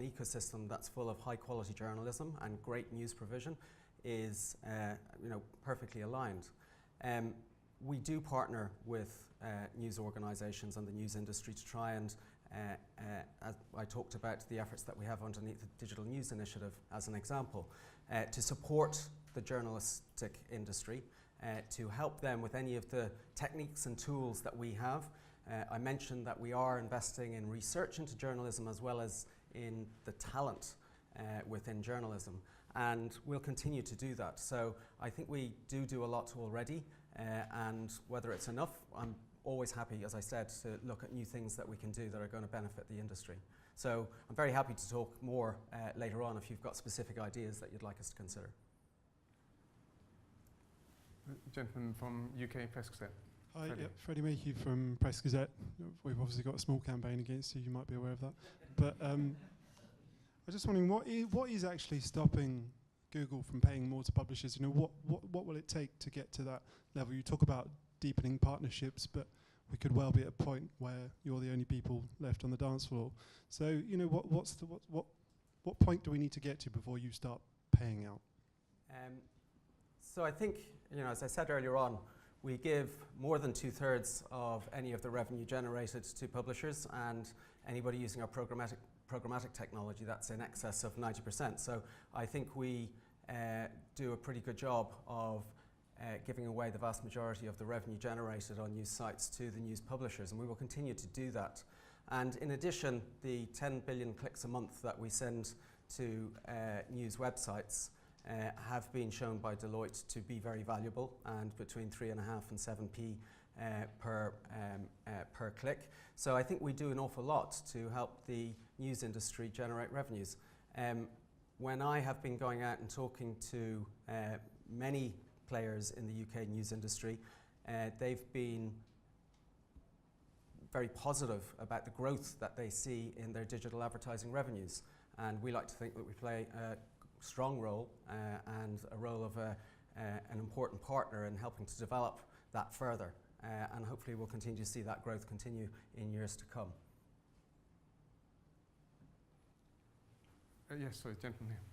ecosystem that's full of high-quality journalism and great news provision is you know, perfectly aligned. We do partner with news organisations and the news industry to try and, as I talked about the efforts that we have underneath the Digital News Initiative as an example, to support the journalistic industry, to help them with any of the techniques and tools that we have. I mentioned that we are investing in research into journalism as well as in the talent within journalism. And we'll continue to do that. So I think we do a lot already, and whether it's enough, I'm always happy, as I said, to look at new things that we can do that are going to benefit the industry. So I'm very happy to talk more later on if you've got specific ideas that you'd like us to consider. Gentleman from UK Press Gazette. Hi, Freddie. yeah, Freddie Mayhew from Press Gazette. We've obviously got a small campaign against you might be aware of that. But I'm just wondering, what is actually stopping Google from paying more to publishers? You know, what will it take to get to that level? You talk about deepening partnerships, but we could well be at a point where you're the only people left on the dance floor. So, you know, what point do we need to get to before you start paying out? So I think, you know, as I said earlier on, we give more than 2/3 of any of the revenue generated to publishers, and anybody using our programmatic technology, that's in excess of 90%. So I think we do a pretty good job of giving away the vast majority of the revenue generated on news sites to the news publishers, and we will continue to do that. And in addition, the 10 billion clicks a month that we send to news websites have been shown by Deloitte to be very valuable, and between 3.5 and 7p per click. So I think we do an awful lot to help the news industry generate revenues. When I have been going out and talking to many players in the UK news industry, they've been very positive about the growth that they see in their digital advertising revenues. And we like to think that we play a strong role and a role of an important partner in helping to develop that further. And hopefully we'll continue to see that growth continue in years to come. Yes, sorry, gentleman here.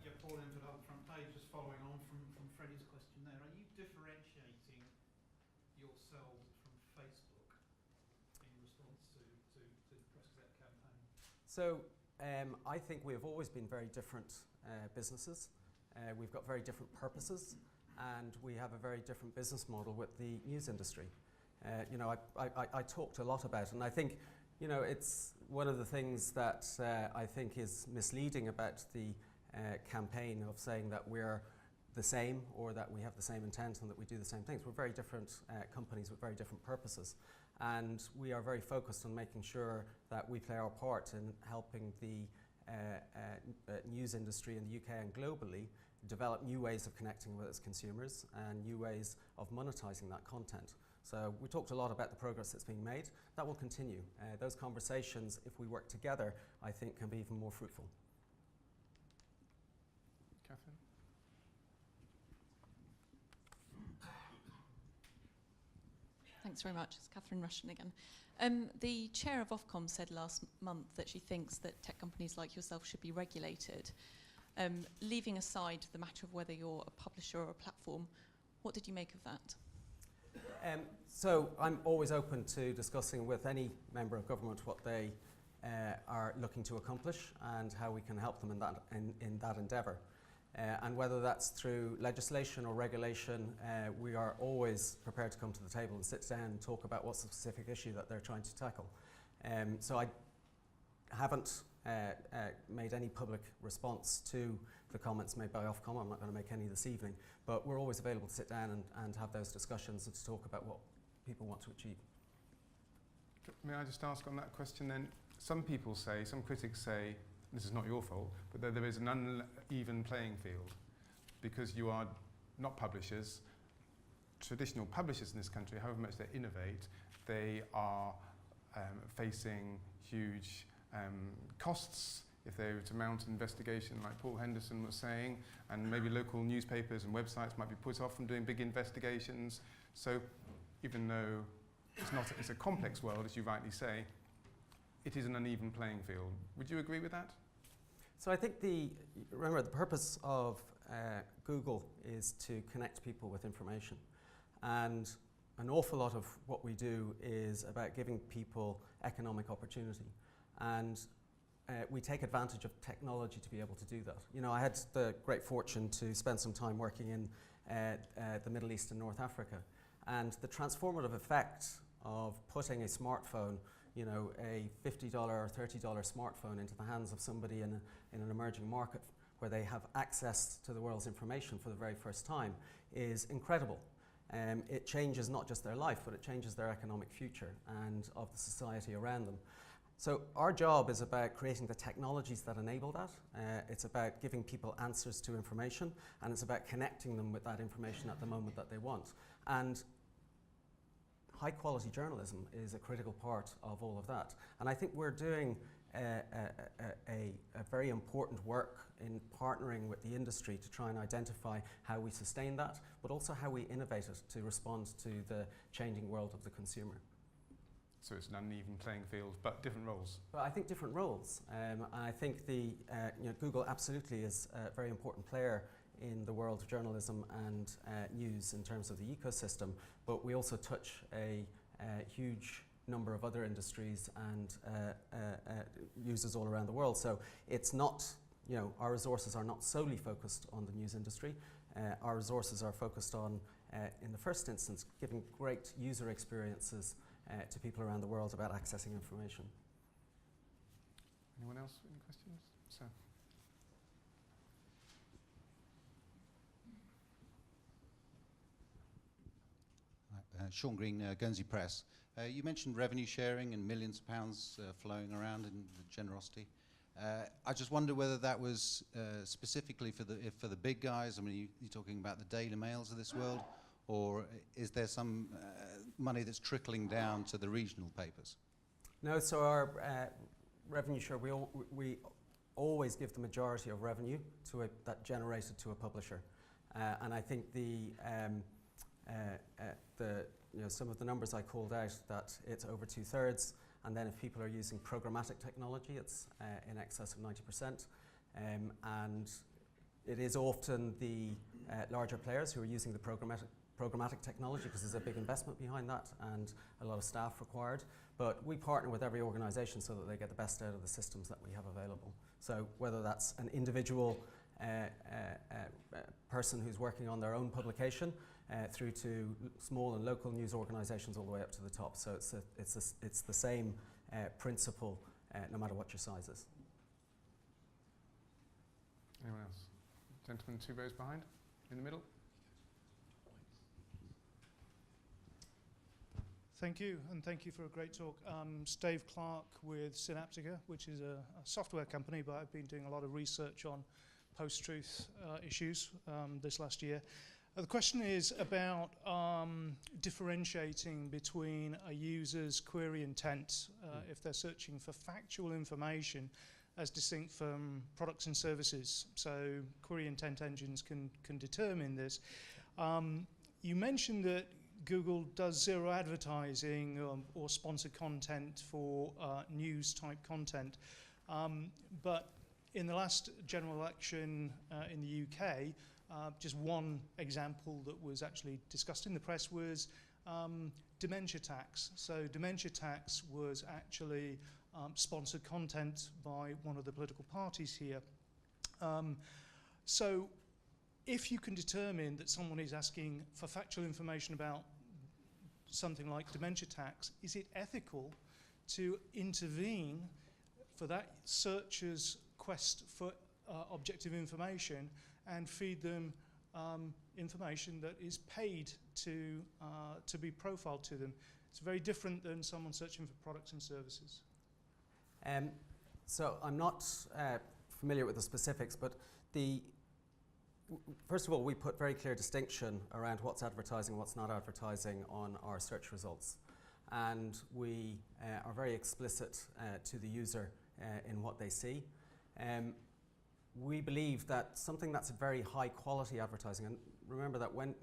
Yeah, Paul Enfield on the front page, just following on from Freddie's question there. Are you differentiating yourselves from Facebook in response to the Press Gazette campaign? So I think we have always been very different businesses. We've got very different purposes, and we have a very different business model with the news industry. You know, I talked a lot about it, and I think, you know, it's one of the things that I think is misleading about the campaign of saying that we're the same or that we have the same intent and that we do the same things. We're very different companies with very different purposes, and we are very focused on making sure that we play our part in helping the news industry in the UK and globally develop new ways of connecting with its consumers and new ways of monetizing that content. So we talked a lot about the progress that's being made. That will continue. Those conversations, if we work together, I think can be even more fruitful. Catherine? Thanks very much. It's Catherine Rushton again. The chair of Ofcom said last month that she thinks that tech companies like yourself should be regulated. Leaving aside the matter of whether you're a publisher or a platform, what did you make of that? So I'm always open to discussing with any member of government what they are looking to accomplish and how we can help them in that endeavour. And whether that's through legislation or regulation, we are always prepared to come to the table and sit down and talk about what's the specific issue that they're trying to tackle. So I haven't made any public response to the comments made by Ofcom. I'm not going to make any this evening, but we're always available to sit down and have those discussions and to talk about what people want to achieve. May I just ask on that question then? Some people say, some critics say, this is not your fault, but that there is an uneven playing field because you are not publishers. Traditional publishers in this country, however much they innovate, they are facing huge costs if they were to mount an investigation like Paul Henderson was saying, and maybe local newspapers and websites might be put off from doing big investigations. So even though it's a complex world, as you rightly say, it is an uneven playing field. Would you agree with that? So I think remember the purpose of Google is to connect people with information, and an awful lot of what we do is about giving people economic opportunity, and we take advantage of technology to be able to do that. You know, I had the great fortune to spend some time working in the Middle East and North Africa, and the transformative effect of putting a smartphone, you know, a $50 or $30 smartphone into the hands of somebody in an emerging market where they have access to the world's information for the very first time is incredible. It changes not just their life, but it changes their economic future and of the society around them. So our job is about creating the technologies that enable that. It's about giving people answers to information, and it's about connecting them with that information at the moment that they want. And high quality journalism is a critical part of all of that. And I think we're doing a very important work in partnering with the industry to try and identify how we sustain that, but also how we innovate it to respond to the changing world of the consumer. So it's an uneven playing field, but different roles. Well, I think different roles. I think Google absolutely is a very important player in the world of journalism and news in terms of the ecosystem, but we also touch a huge number of other industries and users all around the world. So it's not, our resources are not solely focused on the news industry. Our resources are focused on, in the first instance, giving great user experiences to people around the world about accessing information. Anyone else? Any questions? So. Sean Green, Guernsey Press. You mentioned revenue sharing and millions of pounds flowing around in the generosity. I just wonder whether that was specifically for the big guys. I mean, you're talking about the Daily Mails of this world, or is there some money that's trickling down to the regional papers? No, so our revenue share, we always give the majority of revenue to that generated to a publisher. And I think some of the numbers I called out, that it's over 2/3, and then if people are using programmatic technology, it's in excess of 90%. And it is often the larger players who are using the programmatic technology, because there's a big investment behind that and a lot of staff required. But we partner with every organisation so that they get the best out of the systems that we have available. So whether that's an individual person who's working on their own publication, through to small and local news organisations all the way up to the top. So it's the same principle no matter what your size is. Anyone else? Gentleman 2 rows behind, in the middle. Thank you, and thank you for a great talk. Steve Clark with Synaptica, which is a software company, but I've been doing a lot of research on post-truth issues this last year. The question is about differentiating between a user's query intent if they're searching for factual information as distinct from products and services. So query intent engines can determine this. You mentioned that Google does zero advertising or sponsored content for news type content. But in the last general election in the UK, just one example that was actually discussed in the press was dementia tax. So dementia tax was actually sponsored content by one of the political parties here. So if you can determine that someone is asking for factual information about something like dementia tax, is it ethical to intervene for that searcher's quest for objective information and feed them information that is paid to be profiled to them? It's very different than someone searching for products and services. So I'm not familiar with the specifics, but first of all, we put very clear distinction around what's advertising and what's not advertising on our search results. And we are very explicit to the user in what they see. We believe that something that's a very high quality advertising, and remember that when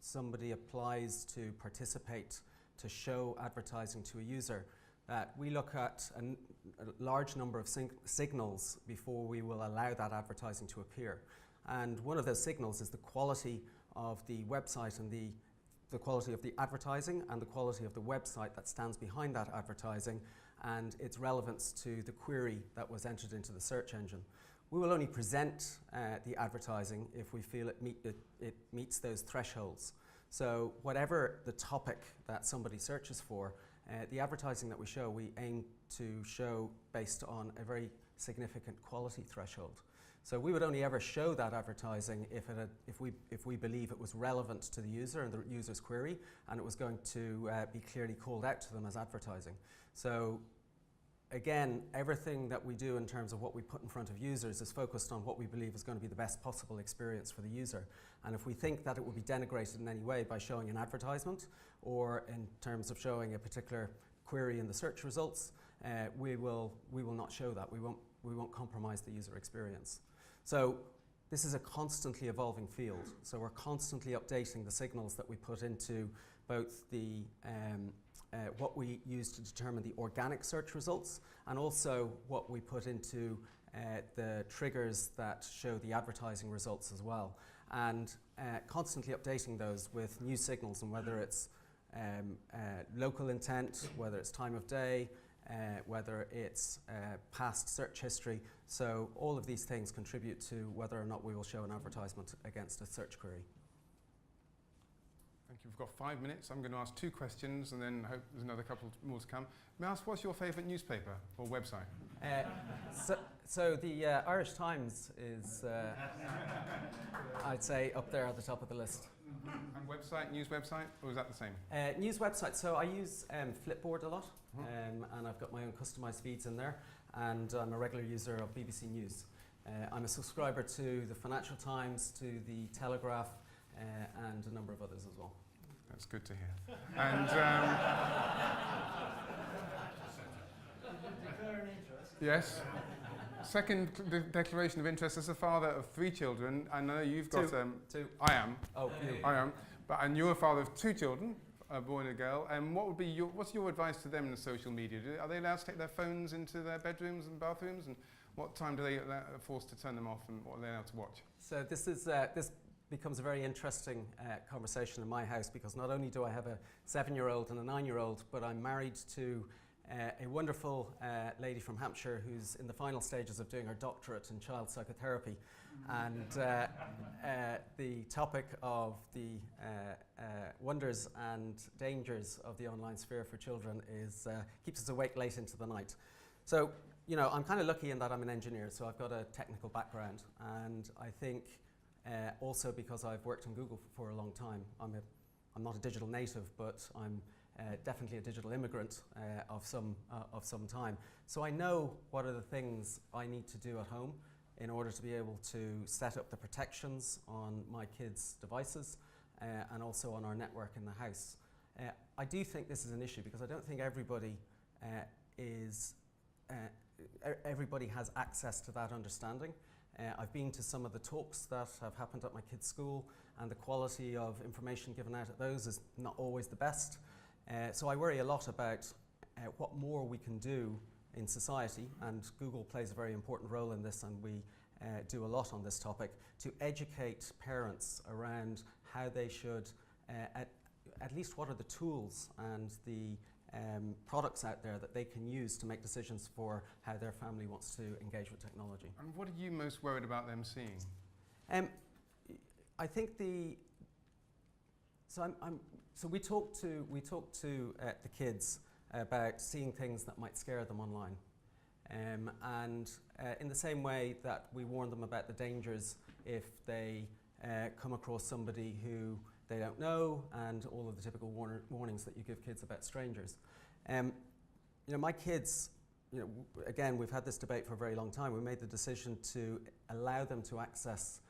somebody applies to participate to show advertising to a user, that we look at a large number of signals before we will allow that advertising to appear. And one of those signals is the quality of the website and the quality of the advertising and the quality of the website that stands behind that advertising and its relevance to the query that was entered into the search engine. We will only present the advertising if we feel it meets those thresholds. So whatever the topic that somebody searches for, the advertising that we show, we aim to show based on a very significant quality threshold. So we would only ever show that advertising if we believe it was relevant to the user and the user's query, and it was going to be clearly called out to them as advertising. So again, everything that we do in terms of what we put in front of users is focused on what we believe is going to be the best possible experience for the user. And if we think that it will be denigrated in any way by showing an advertisement or in terms of showing a particular query in the search results, we will not show that. We won't compromise the user experience. So this is a constantly evolving field. So we're constantly updating the signals that we put into both the what we use to determine the organic search results, and also what we put into the triggers that show the advertising results as well. And constantly updating those with new signals, and whether it's local intent, whether it's time of day, whether it's past search history. So all of these things contribute to whether or not we will show an advertisement against a search query. Thank you. We've got 5 minutes. I'm going to ask 2 questions and then hope there's another couple more to come. May I ask, what's your favourite newspaper or website? So the Irish Times is, I'd say, up there at the top of the list. And website, news website, or is that the same? News website. So I use Flipboard a lot, and I've got my own customized feeds in there, and I'm a regular user of BBC News. I'm a subscriber to the Financial Times, to the Telegraph, and a number of others as well. That's good to hear. And yes. Second declaration of interest as a father of 3 children. I know you've got two. I am. Oh, you. I am. And you're a father of 2 children, a boy and a girl. And what's your advice to them in the social media? Are they allowed to take their phones into their bedrooms and bathrooms? And what time do they forced to turn them off? And what are they allowed to watch? So this becomes a very interesting conversation in my house, because not only do I have a 7-year-old and a 9-year-old, but I'm married to a wonderful lady from Hampshire who's in the final stages of doing her doctorate in child psychotherapy. And the topic of the wonders and dangers of the online sphere for children keeps us awake late into the night. So, you know, I'm kind of lucky in that I'm an engineer, so I've got a technical background. And I think also because I've worked in Google for a long time, I'm not a digital native, but I'm definitely a digital immigrant of some time. So I know what are the things I need to do at home in order to be able to set up the protections on my kids' devices and also on our network in the house. I do think this is an issue, because I don't think everybody everybody has access to that understanding. I've been to some of the talks that have happened at my kids' school, and the quality of information given out at those is not always the best. So I worry a lot about what more we can do in society, and Google plays a very important role in this, and we do a lot on this topic, to educate parents around how they should, at least what are the tools and the products out there that they can use to make decisions for how their family wants to engage with technology. And what are you most worried about them seeing? I think So we talk to the kids about seeing things that might scare them online, and in the same way that we warn them about the dangers if they come across somebody who they don't know, and all of the typical warnings that you give kids about strangers. You know, my kids, you know, again, we've had this debate for a very long time. We made the decision to allow them to access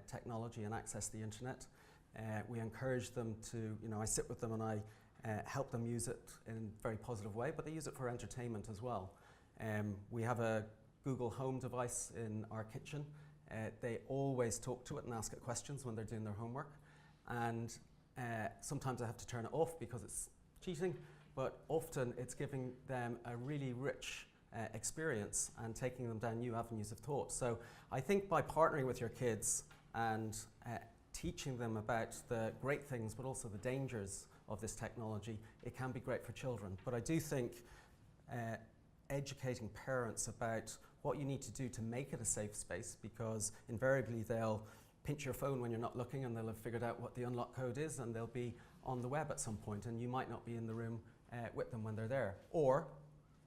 technology and access the internet. We encourage them to, you know, I sit with them and I help them use it in a very positive way, but they use it for entertainment as well. We have a Google Home device in our kitchen. They always talk to it and ask it questions when they're doing their homework. And sometimes I have to turn it off because it's cheating, but often it's giving them a really rich experience and taking them down new avenues of thought. So I think by partnering with your kids and teaching them about the great things but also the dangers of this technology, it can be great for children. But I do think educating parents about what you need to do to make it a safe space, because invariably they'll pinch your phone when you're not looking and they'll have figured out what the unlock code is, and they'll be on the web at some point, and you might not be in the room with them when they're there. Or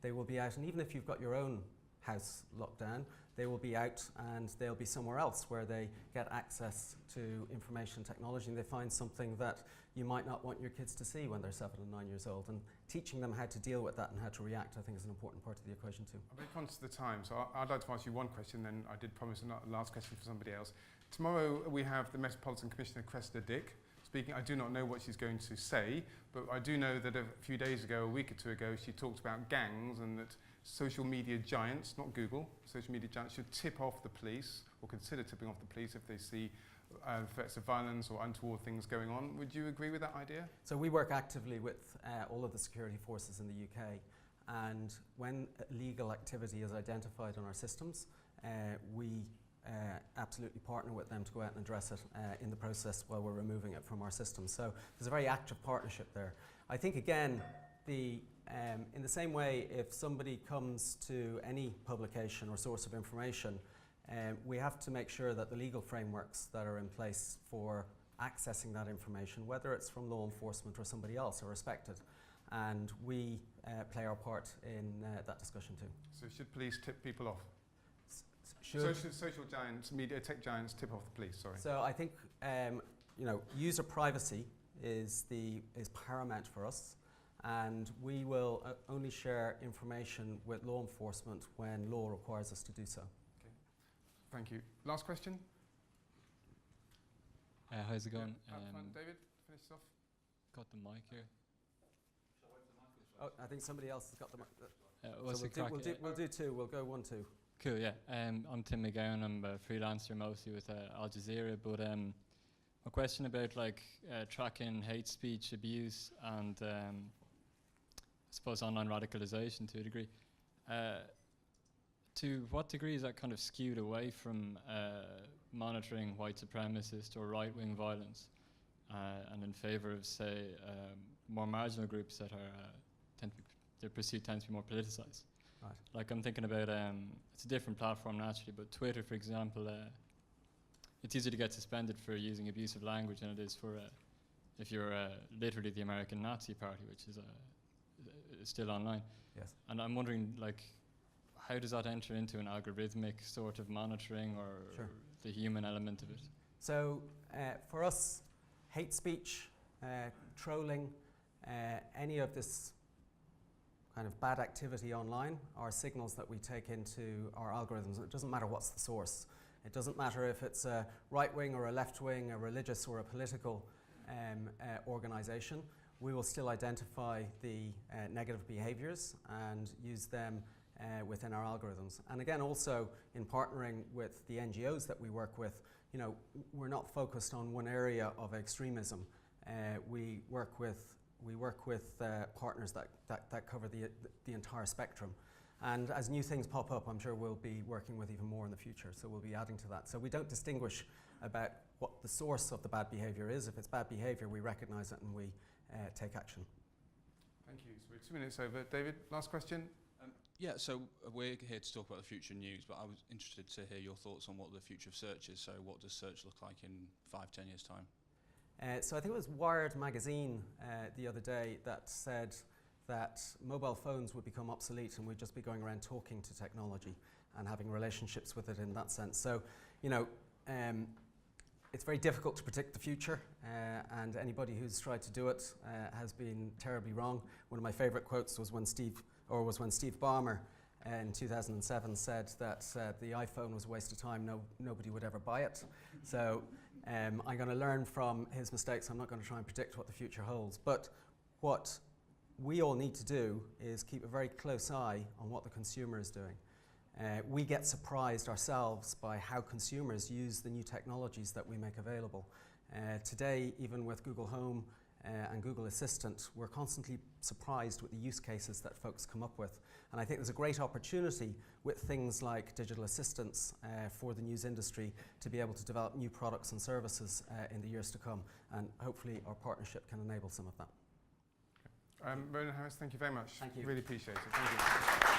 they will be out, and even if you've got your own house locked down, they will be out and they'll be somewhere else where they get access to information technology, and they find something that you might not want your kids to see when they're 7 and 9 years old. And teaching them how to deal with that and how to react, I think, is an important part of the equation too. I'm very conscious of the time, so I'd like to ask you one question, then I did promise a last question for somebody else. Tomorrow we have the Metropolitan Commissioner, Cressida Dick, speaking. I do not know what she's going to say, but I do know that a few days ago, a week or two ago, she talked about gangs, and that social media giants, not Google, social media giants should tip off the police, or consider tipping off the police if they see threats of violence or untoward things going on. Would you agree with that idea? So we work actively with all of the security forces in the UK, and when illegal activity is identified on our systems, we absolutely partner with them to go out and address it in the process while we're removing it from our system. So there's a very active partnership there. I think, again, in the same way, if somebody comes to any publication or source of information, we have to make sure that the legal frameworks that are in place for accessing that information, whether it's from law enforcement or somebody else, are respected. And we play our part in that discussion too. So should police tip people off? Should social giants, media tech giants tip off the police, sorry. So I think user privacy is paramount for us, and we will only share information with law enforcement when law requires us to do so. Okay. Thank you. Last question. How's it going? Up front, David, finish off. Got the mic here. Oh, I think somebody else has got the mic. What's So the crack? we'll do two. We'll go 1, 2. Cool, yeah. I'm Tim McGowan. I'm a freelancer mostly with Al Jazeera, but a question about tracking hate speech, abuse, and I suppose online radicalization to a degree. To what degree is that kind of skewed away from monitoring white supremacist or right-wing violence, and in favour of, say, more marginal groups that are they're perceived tend to be more politicised? Right. Like I'm thinking about, it's a different platform naturally, but Twitter, for example, it's easier to get suspended for using abusive language than it is for if you're literally the American Nazi Party, which is still online. Yes. And I'm wondering, how does that enter into an algorithmic sort of monitoring or Sure. the human element of it? So for us, hate speech, trolling, any of this kind of bad activity online are signals that we take into our algorithms. It doesn't matter what's the source. It doesn't matter if it's a right-wing or a left-wing, a religious or a political organization. We will still identify the negative behaviors and use them within our algorithms. And again, also in partnering with the NGOs that we work with, we're not focused on one area of extremism. We work with partners that cover the entire spectrum. And as new things pop up, I'm sure we'll be working with even more in the future, so we'll be adding to that. So we don't distinguish about what the source of the bad behavior is. If it's bad behavior, we recognize it and we take action. Thank you. So we're 2 minutes over. David, last question. Yeah, so we're here to talk about the future of news, but I was interested to hear your thoughts on what the future of search is. So what does search look like in 5-10 years' time? So I think it was Wired magazine the other day that said that mobile phones would become obsolete and we'd just be going around talking to technology and having relationships with it in that sense. So, it's very difficult to predict the future, and anybody who's tried to do it has been terribly wrong. One of my favorite quotes was when Steve Ballmer in 2007 said that the iPhone was a waste of time, nobody would ever buy it. So I'm going to learn from his mistakes. I'm not going to try and predict what the future holds. But what we all need to do is keep a very close eye on what the consumer is doing. We get surprised ourselves by how consumers use the new technologies that we make available. Today, even with Google Home and Google Assistant, we're constantly surprised with the use cases that folks come up with. And I think there's a great opportunity with things like digital assistants for the news industry to be able to develop new products and services in the years to come. And hopefully our partnership can enable some of that. Ronan Harris, thank you very much. Thank you. Really appreciate it. Thank you.